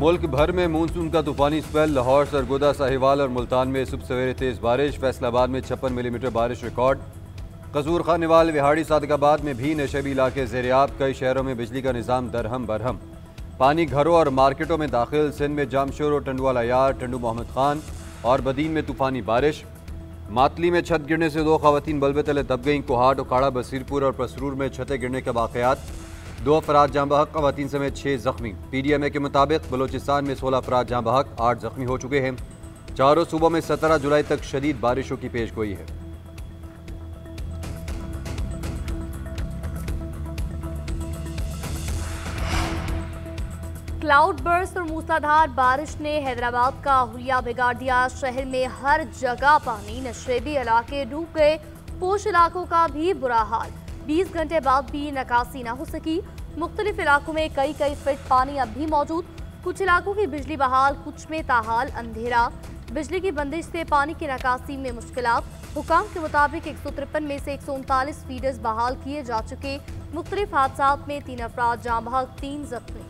मुल्क भर में मानसून का तूफानी स्पेल। लाहौर, सरगोदा, साहिवाल और मुल्तान में सुबह सवेरे तेज बारिश। फैसलाबाद में 56 मिलीमीटर बारिश रिकॉर्ड। कसूर, खानेवाल, विहाड़ी, सादकाबाद में भी नशेबी इलाके ज़ेर-ए-आब। कई शहरों में बिजली का निज़ाम दरहम बरहम। पानी घरों और मार्केटों में दाखिल। सिंध में जामशोर और टंडुवाला यार, टंडू मोहम्मद खान और बदीन में तूफानी बारिश। मातली में छत गिरने से 2 खवातीन बल्बे तले दब गईं। कोहाट, उकाड़ा, बसीरपुर और पसरूर में छतें गिरने के वाक़यात। 2 अफराद जाँ बहक, खवातीन समेत 6 जख्मी। PDMA के मुताबिक बलोचिस्तान में 16 अफराद जाँ बहक, 8 जख्मी हो चुके हैं। चारों सूबों में 17 जुलाई तक शदीद बारिशों की पेशगोई है। क्लाउड बर्स्ट और मूसलाधार बारिश ने हैदराबाद का हुलिया बिगाड़ दिया। शहर में हर जगह पानी, नशेबी इलाके डूब गए। पोश इलाकों का भी बुरा हाल। 20 घंटे बाद भी निकासी न हो सकी। मुख्तलिफ इलाकों में कई फीट पानी अब भी मौजूद। कुछ इलाकों की बिजली बहाल, कुछ में ताहाल अंधेरा। बिजली की बंदिश से पानी की निकासी में मुश्किलात। हुकाम के मुताबिक 153 में से 139 फीडर्स बहाल किए जा चुके। मुख्तलिफ हादसात में 3 अफराद जाँ बहक, 3 जख्मी।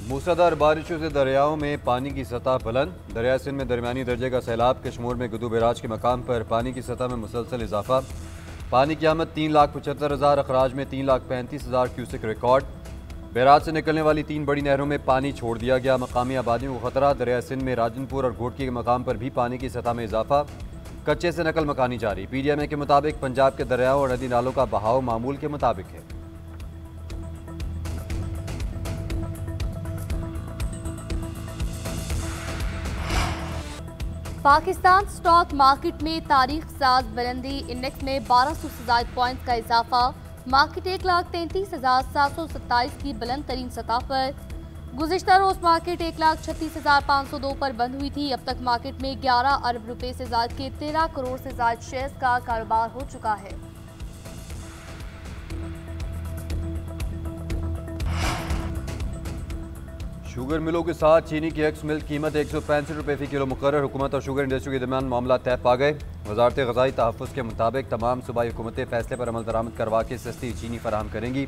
मूसलाधार बारिशों से दरियाओं में पानी की सतह बुलंद। दरिया सिंध में दरमियानी दर्जे का सैलाब। कश्मीर में गुदू बैराज के मकाम पर पानी की सतह में मुसलसल इजाफा। पानी की आमद 3,75,000, अखराज में 3,35,000 क्यूसेक रिकॉर्ड। बैराज से निकलने वाली 3 बड़ी नहरों में पानी छोड़ दिया गया। मकामी आबादियों को खतरा। दरिया सिंध में राजनपुर और घोटकी के मकाम पर भी पानी की सतह में इजाफा। कच्चे से नकल मकानी जारी। PDMA के मुताबिक पंजाब के दरियाओं और नदी नालों का बहाव मामूल के मुताबिक है। पाकिस्तान स्टॉक मार्केट में तारीख साज बुलंदी। इंडेक्स में 1200 से ज़ायद पॉइंट्स का इजाफा। मार्केट 1,33,727 की बुलंद तरीन सतह पर। गुज़िश्ता रोज मार्केट 1,36,502 पर बंद हुई थी। अब तक मार्केट में 11 अरब रुपए से ज़ायद के 13 करोड़ से ज़ायद शेयर्स का कारोबार हो चुका है। शुगर मिलों के साथ चीनी की एक्स मिल्क कीमत 165 रुपये फ़ी किलो मुकर्रर। हुकूमत और शुगर इंडस्ट्री के दरमियान मामला तय पा गए। वजारत ग़ज़ाई तहफ़्फ़ुज़ के मुताबिक तमाम सूबाई हुकूमतें फैसले पर अमल दरामद करवा के सस्ती चीनी फराहम करेंगी।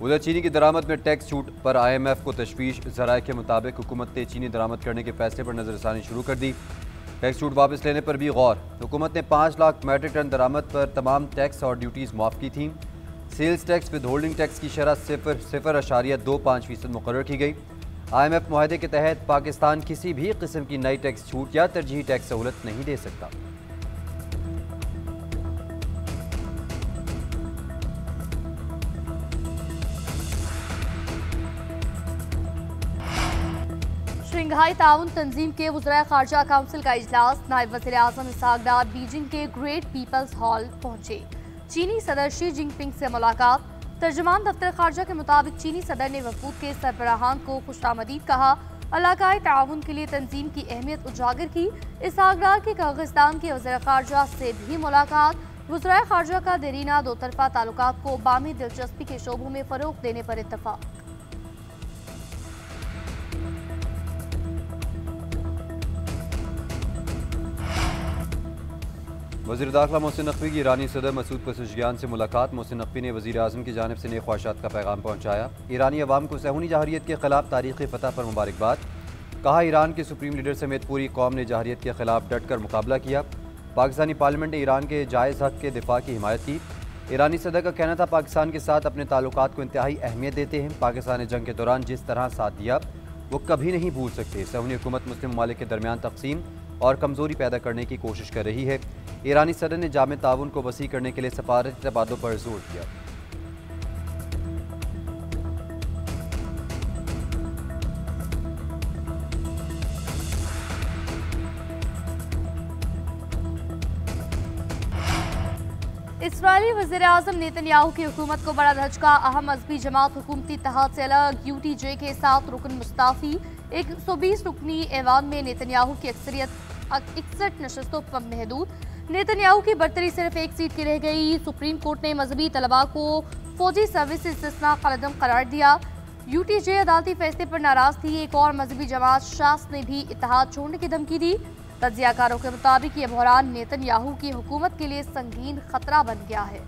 उधर चीनी की दरामद में टैक्स छूट पर IMF को तशवीश। ज़राए के मुताबिक हुकूमत ने चीनी दरामद करने के फैसले पर नज़रसानी शुरू कर दी। टैक्स छूट वापस लेने पर भी गौर। हुकूमत ने 5 लाख मैट्रिक टन दरामद पर तमाम टैक्स और ड्यूटीज़ माफ़ की थीं। Sales tax withholding tax की शरह 0.25% मुकर्रर की गई। IMF मुआहदे के तहत पाकिस्तान किसी भी किस्म की नई टैक्स छूट या तरजीही टैक्स सहूलत नहीं दे सकता। शंघाई ताउन तंजीम के वज़राए ख़ारजा काउंसिल का इजलास। नायब वज़ीर आज़म इसहाक डार बीजिंग के ग्रेट पीपल्स हॉल पहुंचे। चीनी सदर शी जिनपिंग से मुलाकात। तर्जुमान दफ्तर ख़ारजा के मुताबिक चीनी सदर ने वफूद के सरबराहान को खुशामदीद कहा। इलाकाई ताउन के लिए तंजीम की अहमियत उजागर की। इसहाक डार की किर्गिस्तान के वज़ीर ख़ारजा से भी मुलाकात। वज़राए ख़ारजा का देरीना दो तरफ़ा ताल्लुकात को बामी दिलचस्पी के शोबों में फ़रोग़ देने पर इत्तफ़ाक़। वज़ीर दाखिला मोहसिन नकवी की ईरानी सदर मसूद पेज़ेश्कियान से मुलाकात। मोहसिन नकवी ने वज़ीर आज़म की जानिब से नेक ख्वाहिशात का पैगाम पहुँचाया। ईरानी अवाम को सहूनी जहारियत के खिलाफ तारीख़ी फ़तह पर मुबारकबाद। कहा, ईरान के सुप्रीम लीडर समेत पूरी कौम ने जहारियत के खिलाफ डट कर मुकाबला किया। पाकिस्तानी पार्लियामेंट ने ईरान के जायज़ हक़ के दिफा की हिमायत की। ईरानी सदर का कहना था, पाकिस्तान के साथ अपने ताल्लुकात को इंतहाई अहमियत देते हैं। पाकिस्तान ने जंग के दौरान जिस तरह साथ दिया वो कभी नहीं भूल सकते। सहूनी हुकूमत मुस्लिम ममालिक के दरमियान तकसीम और कमज़ोरी पैदा करने की कोशिश कर रही है। ईरानी सदर ने जामे ताउन को वसी करने के लिए सफारती तबादलों पर जोर दिया। इस्राईली वज़ीर आज़म नेतन्याहू की हुकूमत को बड़ा धचका। अहम मजहबी जमात हुकूमती इत्तेहाद से अलग। UTJ के 7 रुकन मुस्ताफ़ी। 120 रुकनी ऐवान में नेतन्याहू की अक्सरियत 61 नशस्तों पर महदूद। नेतन्याहू की बरतरी सिर्फ 1 सीट की रह गई। सुप्रीम कोर्ट ने मजहबी तलबा को फौजी सर्विस से इस्तिस्ना कदम करार दिया। UTJ अदालती फैसले पर नाराज थी। एक और मजहबी जमात शास ने भी इत्तेहाद छोड़ने की धमकी दी। तज्जियाकारों के मुताबिक ये बहरान नेतन्याहू की हुकूमत के लिए संगीन खतरा बन गया है।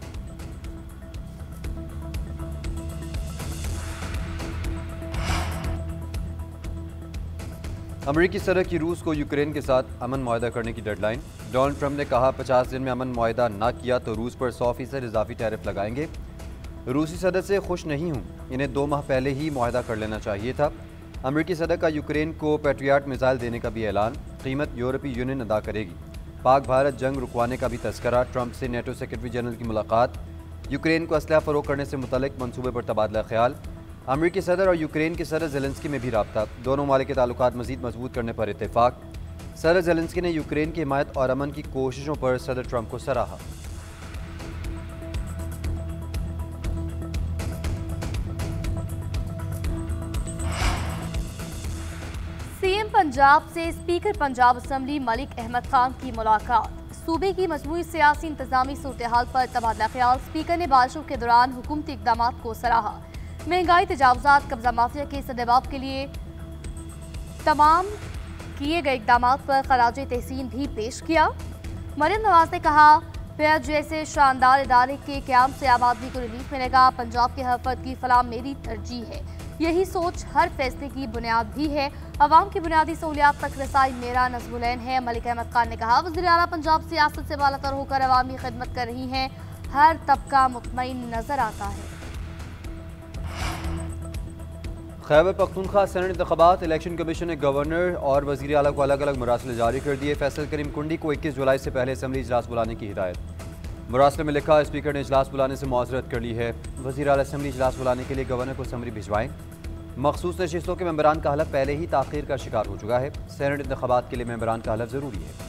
अमेरिकी सदर की रूस को यूक्रेन के साथ अमन मुआहदा करने की डेडलाइन। डोनाल्ड ट्रंप ने कहा 50 दिन में अमन मुआहदा ना किया तो रूस पर 100% इजाफी टैरिफ लगाएंगे। रूसी सदर से खुश नहीं हूँ, इन्हें 2 माह पहले ही मुआहदा कर लेना चाहिए था। अमेरिकी सदर का यूक्रेन को पैट्रियाट मिसाइल देने का भी ऐलान, कीमत यूरोपीय यूनियन अदा करेगी। पाक भारत जंग रुकवाने का भी तस्करा, ट्रंप से नेटो सेक्रेटरी जनरल की मुलाकात, यूक्रेन को असलहा फरोख करने से मुतल्लिक मनसूबे पर तबादला ख्याल। अमेरिकी सदर और यूक्रेन के सदर ज़ेलेंस्की में भी राब्ता, दोनों ममालिक के ताल्लुकात मज़ीद मजबूत करने पर इत्तेफाक। सदर ज़ेलेंस्की ने यूक्रेन की हिमायत और अमन की कोशिशों पर सदर ट्रंप को सराहा। सीएम पंजाब से स्पीकर पंजाब असम्बली मलिक अहमद खान की मुलाकात, सूबे की मजबूत सियासी इंतजामी सूरत-ए-हाल पर तबादला ख्याल। स्पीकर ने बारिशों के दौरान हुकूमती इक़दाम को सराहा। महंगाई, तजावुज़ात, कब्जा माफिया के सद्देबाब के लिए तमाम किए गए इक़दाम पर खराज तहसीन भी पेश किया। मरियम नवाज ने कहा, पेज जैसे शानदार इदारे के क़याम से आम आदमी को रिलीफ मिलेगा। पंजाब के हर फर्द की फलाह मेरी तरजीह है, यही सोच हर फैसले की बुनियाद भी है। अवाम की बुनियादी सहूलियात तक रसाई मेरा नज़्मुल-ऐन है। मलिक अहमद खान ने कहा, वज़ीर आला पंजाब सियासत से बालातर होकर अवामी खिदमत कर रही हैं, हर तबका मुतमईन नजर आता है। खैबर पख्तूनख्वा सेनेट इंतखाबात, इलेक्शन कमीशन ने गवर्नर और वज़ीर आला को अलग अलग मुरासले जारी कर दिए। फैसल करीम कुंडी को 21 जुलाई से पहले असम्बली इजलास बुलाने की हिदायत। मुरासले में लिखा, स्पीकर ने इजलास बुलाने से मुआज़रत कर ली है। वज़ीर आला असम्बली इजलास बुलाने के लिए गवर्नर को समरी भिजवाएं। मखसूस नशिस्तों के मेंबरान का हलफ पहले ही ताख़ीर का शिकार हो चुका है। सेनेट इंतखाबात के लिए मेंबरान का हलफ ज़रूरी है।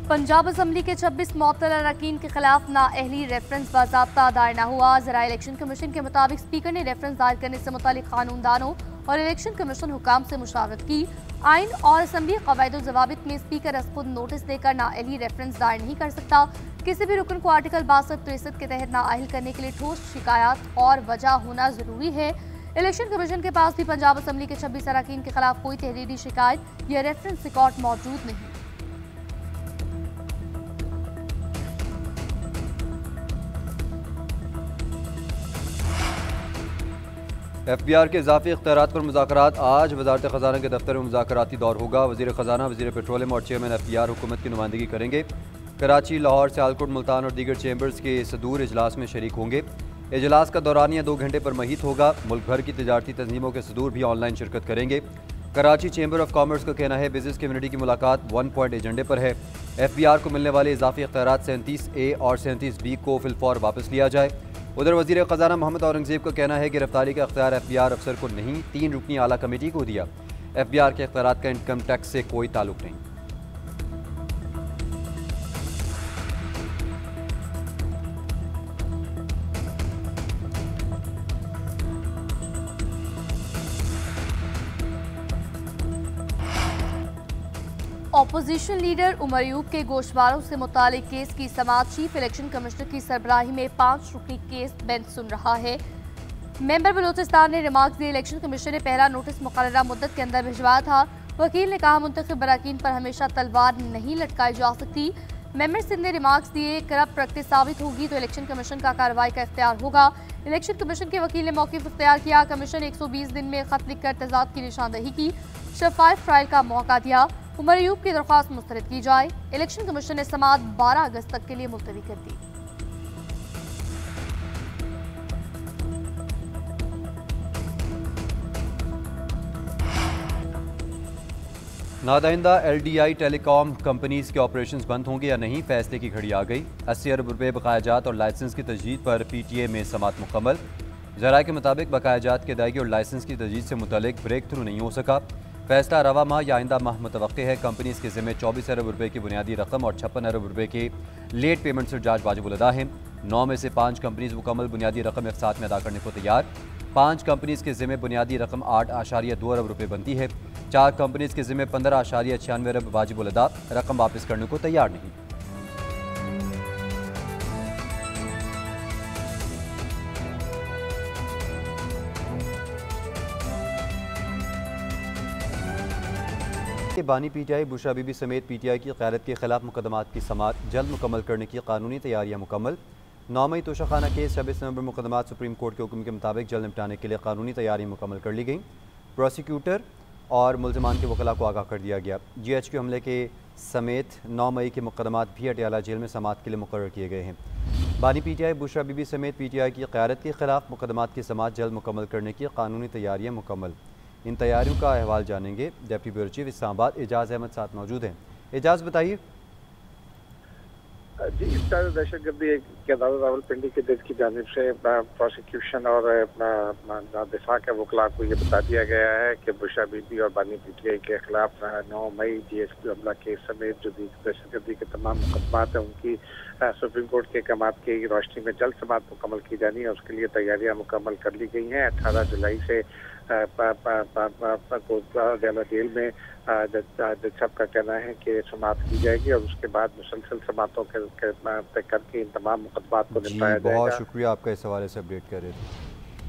पंजाब असम्बली के 26 मुअत्तल अरकान के खिलाफ नाअहली रेफरेंस बाज़ाब्ता दायर न हुआ। ज़राए इलेक्शन कमीशन के मुताबिक स्पीकर ने रेफरेंस दायर करने से मुतालिक कानूनदानों और इलेक्शन कमीशन हुकाम से मुशावरत की। आइन और असम्बली क़वाइद और ज़वाबित में स्पीकर अस खुद नोटिस देकर नाअहली रेफरेंस दायर नहीं कर सकता। किसी भी रुकन को आर्टिकल 62-63 के तहत नाअहल करने के लिए ठोस शिकायत और वजह होना जरूरी है। इलेक्शन कमीशन के पास भी पंजाब असम्बली के 26 अरकान के खिलाफ कोई तहरीरी शिकायत या रेफरेंस रिकॉर्ड मौजूद नहीं। FBR के इजाफी इख्तियारात पर मुज़ाकरात आज वज़ारत ख़ज़ाना के दफ्तर में मुज़ाकराती दौर होगा। वज़ीर ख़ज़ाना, वज़ीर पेट्रोलियम और चेयरमैन FBR हुकूमत की नुमाइंदगी करेंगे। कराची, लाहौर, सियालकोट, मुल्तान और दीगर चैम्बर्स के सदूर इजलास में शरीक होंगे। इजलास का दौरानिया 2 घंटे पर महीत होगा। मुल्क भर की तजारती तंजीमों के सदूर भी ऑनलाइन शिरकत करेंगे। कराची चैम्बर ऑफ कॉमर्स का कहना है, बिजनेस कम्युनिटी की मुलाकात 1 पॉइंट एजेंडे पर है। FBR को मिलने वाले इजाफी इख्तियारात 37A और 37B को फिलफौर वापस लिया जाए। उधर वज़ीर ख़ज़ाना मोहम्मद औरंगज़ेब का कहना है, गिरफ्तारी का इख्तियार FBR अफसर को नहीं, 3 रुकनी आला कमेटी को दिया। FBR के इख्तियारात का इनकम टैक्स से कोई ताल्लुक नहीं। ऑपोजिशन लीडर उमर अयूब के गोशवारों से मुतालिक केस की समाअत चीफ इलेक्शन कमिश्नर की सरबराही में 5 रुकनी केस बेंच सुन रहा है। मेंबर बलूचिस्तान ने रिमार्क दिए, इलेक्शन कमीशन ने पहला नोटिस मुकर्ररा मुद्दत के अंदर भिजवाया था। वकील ने कहा, मुंतखब अरकान पर हमेशा तलवार नहीं लटकाई जा सकती। मेंबर सिंध ने रिमार्क्स दिए, करप्ट प्रैक्टिस साबित होगी तो इलेक्शन कमीशन का कार्रवाई का इख्तियार होगा। इलेक्शन कमीशन के वकील ने मौक़िफ़ इख्तियार किया। कमीशन 120 दिन में खत लिखकर तजाद की निशानदही की, शफाफ ट्रायल का मौका दिया। उमर अयूब की दरख्वास्त मुस्तरद की जाए। इलेक्शन कमीशन ने समाअत 12 अगस्त तक के लिए मुलतवी कर दी। नादाइंदा LDI टेलीकॉम कंपनीज के ऑपरेशंस बंद होंगे या नहीं, फैसले की घड़ी आ गई। 80 अरब रुपये बकायाजात और लाइसेंस की तजदीद पर PTA में समाअत मुकम्मल। ज़राए के मुताबिक बकायाजात की अदायगी और लाइसेंस की तजदीद से मुतल्लिक ब्रेक थ्रू नहीं हो सका। फैसला रवा माह या आइंदा माह मुतवक्के है। कंपनीज के ज़िम्मे 24 अरब रुपये की बुनियादी रकम और 56 अरब रुपये के लेट पेमेंट सरचार्ज वाजिबुल अदा हैं। 9 में से 5 कंपनीज मुकम्मल बुनियादी रकम एक साथ में अदा करने को तैयार। 5 कंपनीज के ज़िम्मे बुनियादी रकम 8.2 अरब रुपये बनती है। 4 कंपनीज के ज़िम्मे 15.96 अरब वाजिबुल अदा रकम वापस करने को तैयार नहीं। बानी पीटीआई बुशरा बीबी समेत पीटीआई की क़यादत के खिलाफ मुकदमात की समाअत जल्द मुकम्मल करने की कानूनी तैयारियां मुकम्मल। 9 मई तोशाखाना केस 26 नवंबर मुकदमात सुप्रीम कोर्ट के हुक्म के मुताबिक जल्द निपटाने के लिए कानूनी तैयारियां मुकम्मल कर ली गई। प्रोसिक्यूटर और मुल्ज़िमान के वकला को आगाह कर दिया गया। GHQ हमले के समेत 9 मई के मुकदमात भी अटियाला जेल में समाअत के लिए मुकर्रर किए गए हैं। बानी पीटीआई बुशरा बीबी समेत पीटीआई की क़यादत के खिलाफ मुकदमात की समाअत जल्द मुकम्मल करने की कानूनी तैयारियां मुकम्मल। इन तैयारियों का अहवाल जानेंगे। Deputy bureau chief Islamabad Ejaz Ahmed साथ मौजूद हैं। एजाज बताइए। जी, इस तरह दहशतगर्दी के रावलपिंडी के जज की जानिब से प्रोसिक्यूशन और दिफा के वकला को ये बता दिया गया है कि बुशरा बीबी और बानी पीटीआई के खिलाफ 9 मई GHQ हमला केस समेत जो दहशतगर्दी के तमाम मुकदमात हैं उनकी सुप्रीम कोर्ट के अहकामात की रोशनी में जल्द समाअत मुकम्मल की जानी है। उसके लिए तैयारियां मुकम्मल कर ली गई हैं। 18 जुलाई से कोतवाली जेल में जज साहब का कहना है कि समाअत की जाएगी और उसके बाद मुसलसल समाअतों के करके इन तमाम मुकदमात को निपटाया जाएगा। बहुत शुक्रिया आपका इस हवाले से अपडेट कर रहे थे।